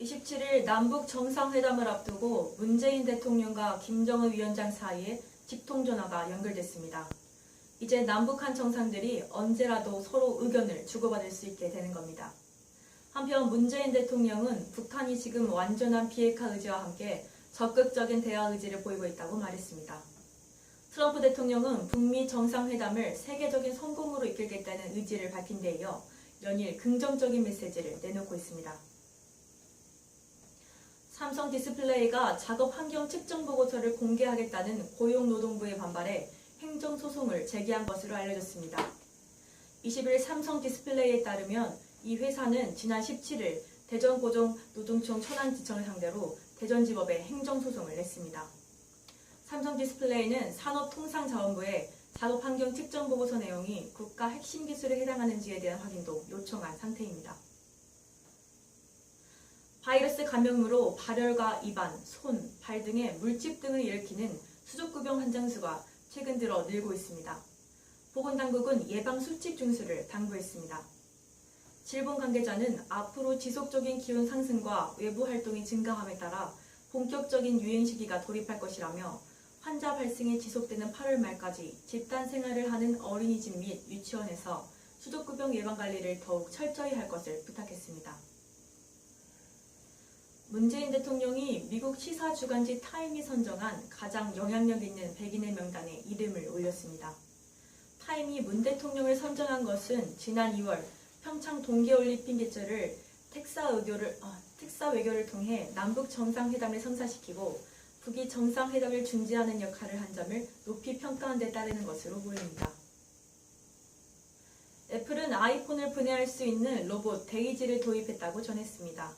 27일 남북 정상회담을 앞두고 문재인 대통령과 김정은 위원장 사이에 직통전화가 연결됐습니다. 이제 남북한 정상들이 언제라도 서로 의견을 주고받을 수 있게 되는 겁니다. 한편 문재인 대통령은 북한이 지금 완전한 비핵화 의지와 함께 적극적인 대화 의지를 보이고 있다고 말했습니다. 트럼프 대통령은 북미 정상회담을 세계적인 성공으로 이끌겠다는 의지를 밝힌 데 이어 연일 긍정적인 메시지를 내놓고 있습니다. 삼성 디스플레이가 작업 환경 측정 보고서를 공개하겠다는 고용노동부의 반발에 행정소송을 제기한 것으로 알려졌습니다. 20일 삼성 디스플레이에 따르면 이 회사는 지난 17일 대전고종노동청 천안지청을 상대로 대전지법에 행정소송을 냈습니다. 삼성 디스플레이는 산업통상자원부에 작업환경 측정 보고서 내용이 국가 핵심 기술에 해당하는지에 대한 확인도 요청한 상태입니다. 바이러스 감염으로 발열과 입안, 손, 발 등의 물집 등을 일으키는 수족구병 환자 수가 최근 들어 늘고 있습니다. 보건당국은 예방 수칙 준수를 당부했습니다. 질본 관계자는 앞으로 지속적인 기온 상승과 외부 활동이 증가함에 따라 본격적인 유행 시기가 돌입할 것이라며 환자 발생이 지속되는 8월 말까지 집단 생활을 하는 어린이집 및 유치원에서 수족구병 예방 관리를 더욱 철저히 할 것을 부탁했습니다. 문재인 대통령이 미국 시사 주간지 타임이 선정한 가장 영향력 있는 100인의 명단에 이름을 올렸습니다. 타임이 문 대통령을 선정한 것은 지난 2월 평창 동계올림픽 개최를 특사 외교를 통해 남북 정상회담을 성사시키고 북이 정상회담을 중지하는 역할을 한 점을 높이 평가한 데 따르는 것으로 보입니다. 애플은 아이폰을 분해할 수 있는 로봇 데이지를 도입했다고 전했습니다.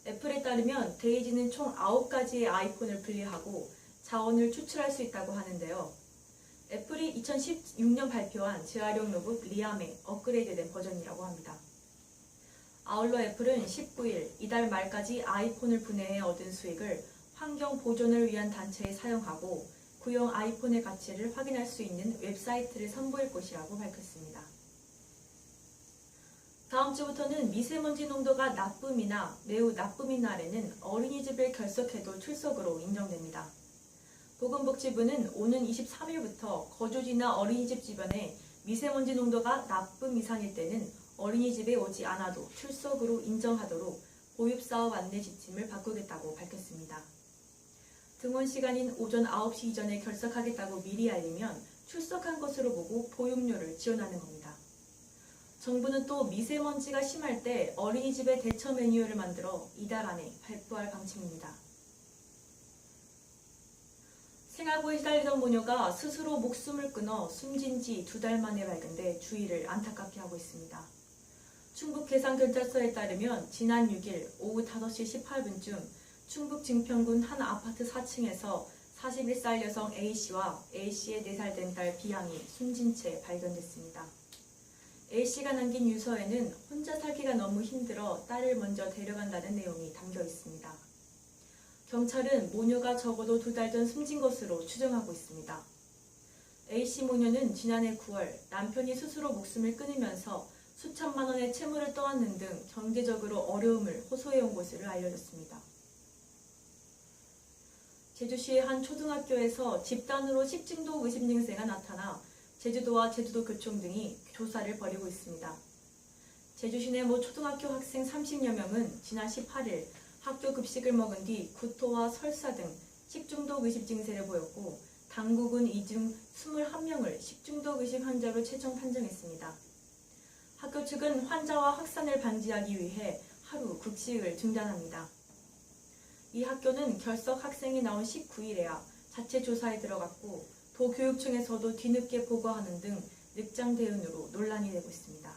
애플에 따르면 데이지는 총 9가지의 아이폰을 분리하고 자원을 추출할 수 있다고 하는데요. 애플이 2016년 발표한 재활용 로봇 리암의 업그레이드된 버전이라고 합니다. 아울러 애플은 19일 이달 말까지 아이폰을 분해해 얻은 수익을 환경 보존을 위한 단체에 사용하고 구형 아이폰의 가치를 확인할 수 있는 웹사이트를 선보일 것이라고 밝혔습니다. 다음 주부터는 미세먼지 농도가 나쁨이나 매우 나쁨인 날에는 어린이집을 결석해도 출석으로 인정됩니다. 보건복지부는 오는 23일부터 거주지나 어린이집 주변에 미세먼지 농도가 나쁨 이상일 때는 어린이집에 오지 않아도 출석으로 인정하도록 보육사업 안내 지침을 바꾸겠다고 밝혔습니다. 등원 시간인 오전 9시 이전에 결석하겠다고 미리 알리면 출석한 것으로 보고 보육료를 지원하는 겁니다. 정부는 또 미세먼지가 심할 때 어린이집에 대처 매뉴얼을 만들어 이달 안에 발부할 방침입니다. 생활고에 시달리던 모녀가 스스로 목숨을 끊어 숨진 지 2달 만에 발견돼 주위를 안타깝게 하고 있습니다. 충북 계산경찰서에 따르면 지난 6일 오후 5시 18분쯤 충북 증평군 한 아파트 4층에서 41살 여성 A씨와 A씨의 4살 된 딸 B양이 숨진 채 발견됐습니다. A씨가 남긴 유서에는 혼자 살기가 너무 힘들어 딸을 먼저 데려간다는 내용이 담겨 있습니다. 경찰은 모녀가 적어도 2달 전 숨진 것으로 추정하고 있습니다. A씨 모녀는 지난해 9월 남편이 스스로 목숨을 끊으면서 수천만 원의 채무를 떠안는 등 경제적으로 어려움을 호소해온 것으로 알려졌습니다. 제주시의 한 초등학교에서 집단으로 식중독 의심 증세가 나타나 제주도와 제주도교총 등이 조사를 벌이고 있습니다. 제주시 내 모 초등학교 학생 30여 명은 지난 18일 학교 급식을 먹은 뒤 구토와 설사 등 식중독 의심 증세를 보였고 당국은 이 중 21명을 식중독 의심 환자로 최종 판정했습니다. 학교 측은 환자와 확산을 방지하기 위해 하루 급식을 중단합니다. 이 학교는 결석 학생이 나온 19일에야 자체 조사에 들어갔고 도교육청에서도 뒤늦게 보고하는 등 늑장 대응으로 논란이 되고 있습니다.